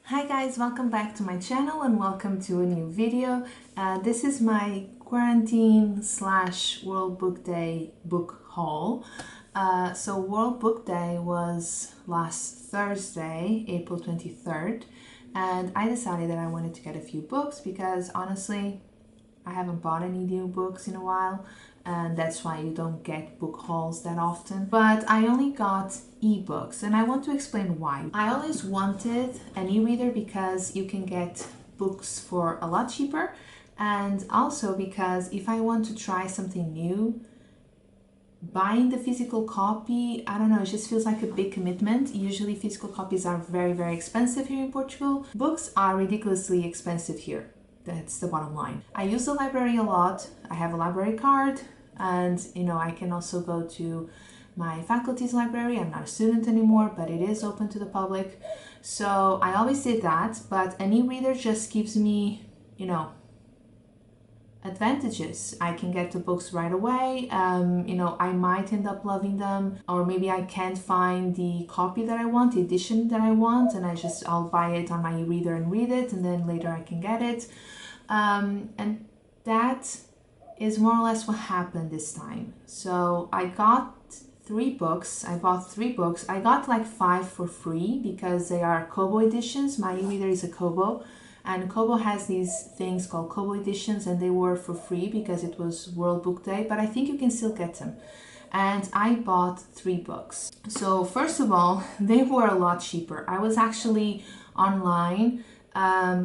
Hi guys, welcome back to my channel and welcome to a new video. This is my quarantine / World Book Day book haul. So World Book Day was last Thursday, April 23rd, and I decided that I wanted to get a few books because honestly, I haven't bought any new books in a while, and that's why you don't get book hauls that often. But I only got ebooks, and I want to explain why. I always wanted an e-reader because you can get books for a lot cheaper, and also because if I want to try something new, buying the physical copy, I don't know, it just feels like a big commitment. Usually physical copies are very expensive here in Portugal. Books are ridiculously expensive here. That's the bottom line. I use the library a lot. I have a library card, and I can also go to my faculty's library. I'm not a student anymore, but it is open to the public. So I always did that, but an e-reader just gives me, advantages. I can get the books right away. I might end up loving them, or maybe I can't find the copy that I want, the edition that I want, and I'll buy it on my e-reader and read it, and then later I can get it. And that is more or less what happened this time. So I got 3 books. I bought 3 books. I got like 5 for free because they are Kobo editions. My e-reader is a Kobo, and Kobo has these things called Kobo editions, and they were for free because it was World Book Day, but I think you can still get them. And I bought 3 books. So first of all, they were a lot cheaper. I was actually online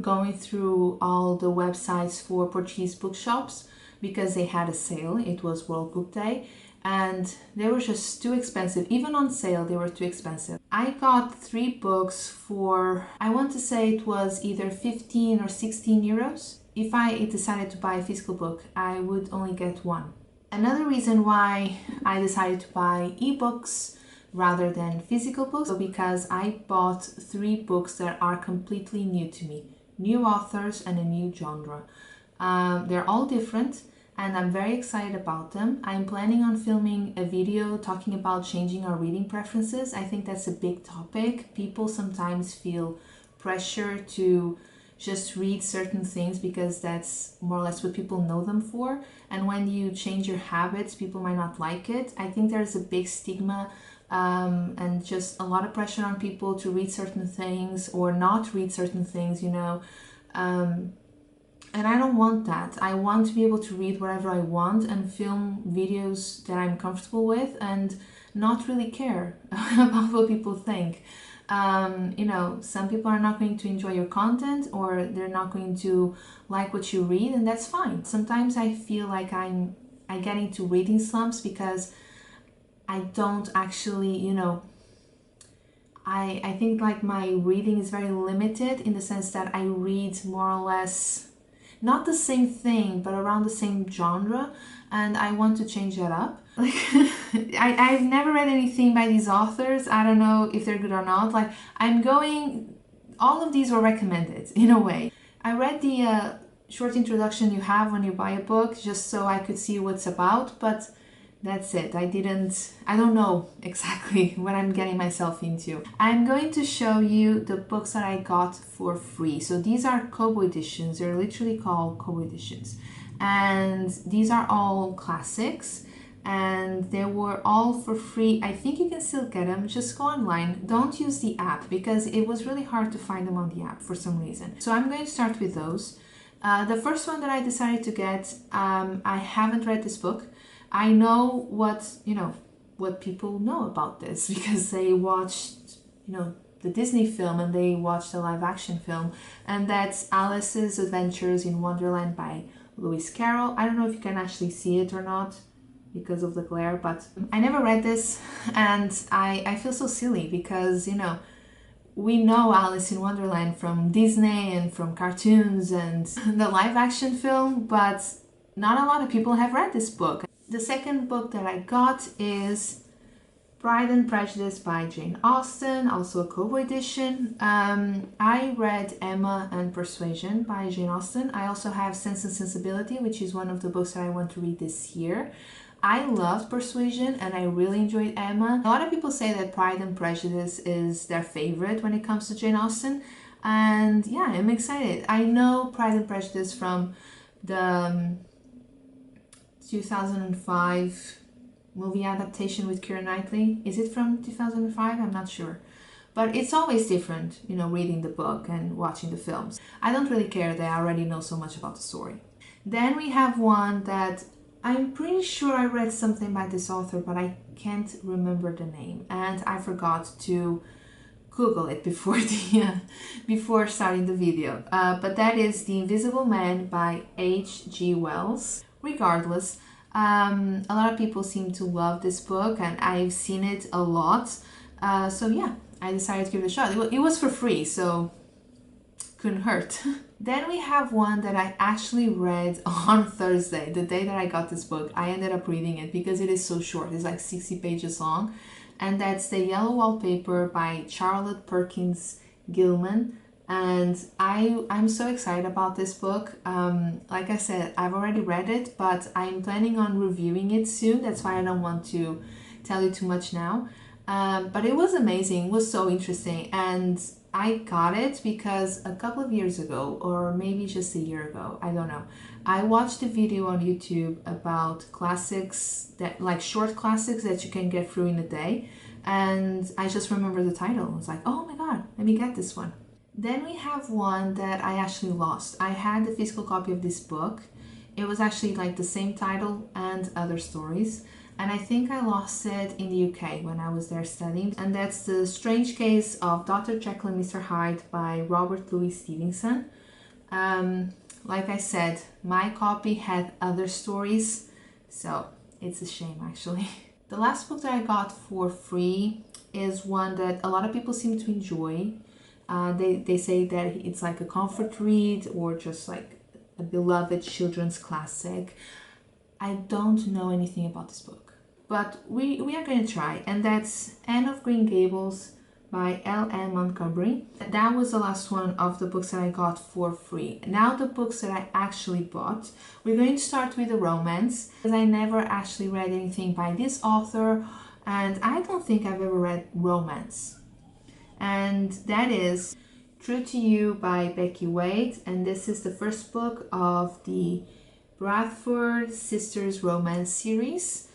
going through all the websites for Portuguese bookshops because they had a sale. It was World Book Day, and they were just too expensive. Even on sale, they were too expensive. I got 3 books for, I want to say it was either 15 or 16 euros. If I decided to buy a physical book, I would only get 1. Another reason why I decided to buy ebooks rather than physical books, because I bought 3 books that are completely new to me, new authors and a new genre. They're all different, and I'm very excited about them. I'm planning on filming a video talking about changing our reading preferences. I think that's a big topic. People sometimes feel pressure to just read certain things because that's more or less what people know them for. And when you change your habits, people might not like it. I think there's a big stigma and just a lot of pressure on people to read certain things or not read certain things, and I don't want that. I want to be able to read whatever I want and film videos that I'm comfortable with and not really care about what people think. Some people are not going to enjoy your content, or they're not going to like what you read, and that's fine. Sometimes I feel like I get into reading slumps because I don't actually, I think like my reading is very limited in the sense that I read more or less not the same thing, but around the same genre, and I want to change that up. Like, I've never read anything by these authors. I don't know if they're good or not. Like, all of these were recommended in a way. I read the short introduction you have when you buy a book just so I could see what's about, but that's it. I don't know exactly what I'm getting myself into. I'm going to show you the books that I got for free. So these are Kobo editions. They're literally called Kobo editions. And these are all classics, and they were all for free. I think you can still get them. Just go online. Don't use the app because it was really hard to find them on the app for some reason. So I'm going to start with those. The first one that I decided to get, I haven't read this book. I know what people know about this because they watched, the Disney film, and they watched the live action film, and that's Alice's Adventures in Wonderland by Lewis Carroll. I don't know if you can actually see it or not because of the glare, but I never read this, and I feel so silly because, we know Alice in Wonderland from Disney and from cartoons and the live action film, but not a lot of people have read this book. The second book that I got is Pride and Prejudice by Jane Austen, also a Kobo edition. I read Emma and Persuasion by Jane Austen. I also have Sense and Sensibility, which is one of the books that I want to read this year. I loved Persuasion and I really enjoyed Emma. A lot of people say that Pride and Prejudice is their favorite when it comes to Jane Austen. And yeah, I'm excited. I know Pride and Prejudice from the 2005 movie adaptation with Keira Knightley. Is it from 2005? I'm not sure. But it's always different, you know, reading the book and watching the films. I don't really care that I already know so much about the story. Then we have one that I'm pretty sure I read something by this author, but I can't remember the name. And I forgot to Google it before before starting the video. But that is The Invisible Man by H.G. Wells. Regardless, a lot of people seem to love this book, and I've seen it a lot. So yeah, I decided to give it a shot. It was for free, so couldn't hurt. Then we have one that I actually read on Thursday, the day that I got this book. I ended up reading it because it is so short. It's like 60 pages long. And that's The Yellow Wallpaper by Charlotte Perkins Gilman. And I'm so excited about this book. Like I said, I've already read it, but I'm planning on reviewing it soon. That's why I don't want to tell you too much now. But it was amazing. It was so interesting. And I got it because a couple of years ago, or maybe just a year ago, I don't know, I watched a video on YouTube about classics, that like short classics that you can get through in a day, and I just remember the title. I was like, oh my god, let me get this one. Then we have one that I actually lost. I had the physical copy of this book. It was actually like the same title and other stories, and I think I lost it in the UK when I was there studying. And that's The Strange Case of Dr. Jekyll and Mr. Hyde by Robert Louis Stevenson. Like I said, my copy had other stories, so it's a shame actually. The last book that I got for free is one that a lot of people seem to enjoy. They say that it's like a comfort read or just like a beloved children's classic. I don't know anything about this book, but we are going to try, and that's Anne of Green Gables by L.M. Montgomery. That was the last one of the books that I got for free. Now the books that I actually bought, we're going to start with a romance, because I never actually read anything by this author, and I don't think I've ever read romance. And that is True to You by Becky Wade, and this is the first book of the Bradford Sisters romance series.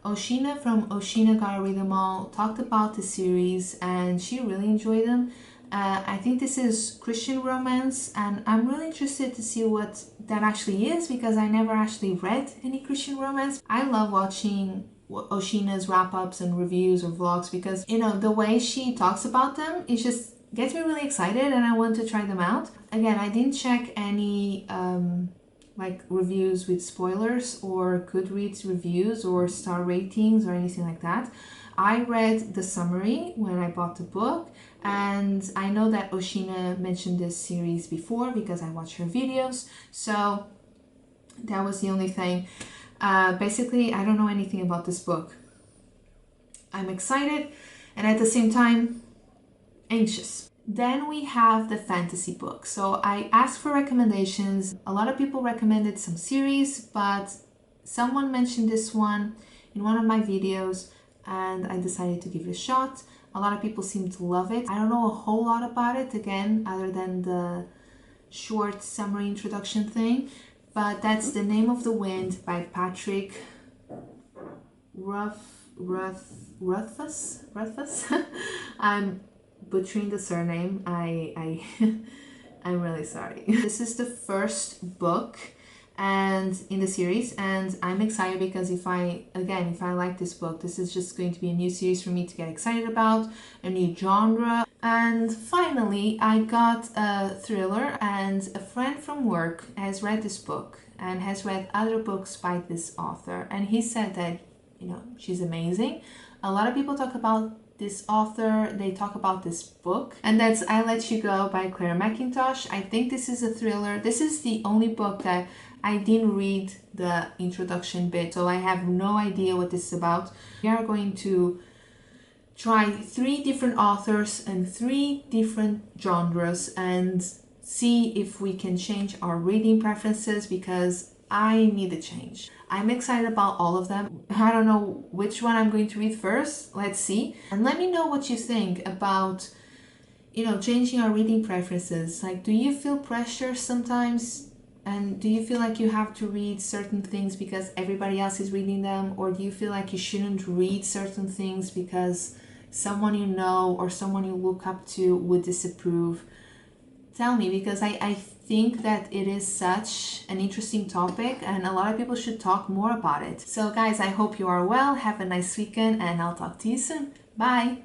Oshina from Oshina Gotta Read Them All talked about the series and she really enjoyed them. I think this is Christian romance, and I'm really interested to see what that actually is because I never actually read any Christian romance. I love watching Oshina's wrap-ups and reviews or vlogs because, you know, the way she talks about them, it just gets me really excited and I want to try them out. Again, I didn't check any like reviews with spoilers or Goodreads reviews or star ratings or anything like that. I read the summary when I bought the book, and I know that Oshina mentioned this series before because I watch her videos, so that was the only thing. Basically, I don't know anything about this book. I'm excited and at the same time anxious. Then we have the fantasy book. So I asked for recommendations. A lot of people recommended some series, but someone mentioned this one in one of my videos and I decided to give it a shot. A lot of people seem to love it. I don't know a whole lot about it, again, other than the short summary introduction thing, but that's The Name of the Wind by Patrick Rothfuss. I'm butchering the surname. I'm really sorry. This is the first book and in the series, and I'm excited because if I like this book, this is just going to be a new series for me to get excited about, a new genre. And finally, I got a thriller, and a friend from work has read this book and has read other books by this author, and he said that, you know, she's amazing. A lot of people talk about this author, they talk about this book, and that's I Let You Go by Claire Mackintosh. I think this is a thriller. This is the only book that I didn't read the introduction bit, so I have no idea what this is about. We are going to try 3 different authors and 3 different genres and see if we can change our reading preferences because I need a change. I'm excited about all of them. I don't know which one I'm going to read first. Let's see. And let me know what you think about, changing our reading preferences. Like, do you feel pressure sometimes? And do you feel like you have to read certain things because everybody else is reading them? Or do you feel like you shouldn't read certain things because someone you know or someone you look up to would disapprove? Tell me, because I think that it is such an interesting topic and a lot of people should talk more about it. So guys, I hope you are well. Have a nice weekend and I'll talk to you soon. Bye!